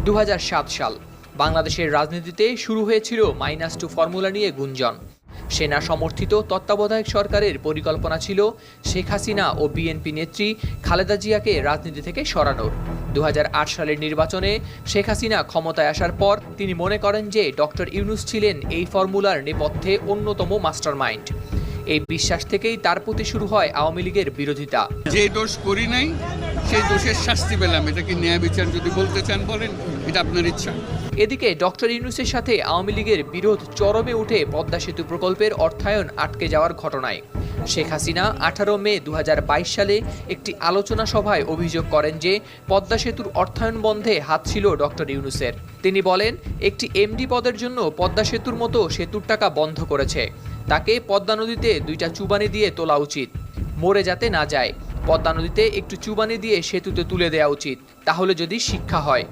2007 সাল বাংলাদেশের রাজনীতিতে শুরু হয়েছিল -2 ফর্মুলা নিয়ে গুঞ্জন। সেনা সমর্থিত তত্ত্বাবধায়ক সরকারের পরিকল্পনা ছিল শেখ হাসিনা ও বিএনপি নেত্রী খালেদা জিয়াকে রাজনীতি থেকে সরানোর। 2008 সালের নির্বাচনে শেখ হাসিনা ক্ষমতায় আসার পর তিনি মনে করেন যে ডক্টর ইউনূস ছিলেন এই ফর্মুলার নেপথ্যে অন্যতম মাস্টারমাইন্ড। এই বিশ্বাস থেকেই তার প্রতি শুরু হয় আওয়ামী লীগের বিরোধিতা। যে দোষ করি নাই সেই দোষের শাস্তি পেলাম, এটা কি ন্যায় বিচার যদি বলতে চান বলেন, এটা আপনার ইচ্ছা। এদিকে ডক্টর ইউনূসের সাথে আওয়ামী লীগের বিরোধ চরমে উঠে পদ্মা সেতু প্রকল্পের অর্থায়ন আটকে যাওয়ার ঘটনায়। শেখ হাসিনা 18 মে 2022 সালে একটি আলোচনা সভায় অভিযোগ করেন যে পদ্মা সেতুর অর্থায়ন বন্ধে হাত ছিল ডক্টর ইউনূসের। তিনি বলেন, একটি এমডি পদের জন্য পদ্মা সেতুর মতো সেতুর টাকা বন্ধ করেছে। তাকে পদ্মা নদীতে 2টা চুবানি দিয়ে তোলা উচিত, মরে যাতে না যায়। পদ্মা নদীতে একটু চুবানি দিয়ে সেতুতে তুলে দেওয়া উচিত, তাহলে যদি শিক্ষা হয়।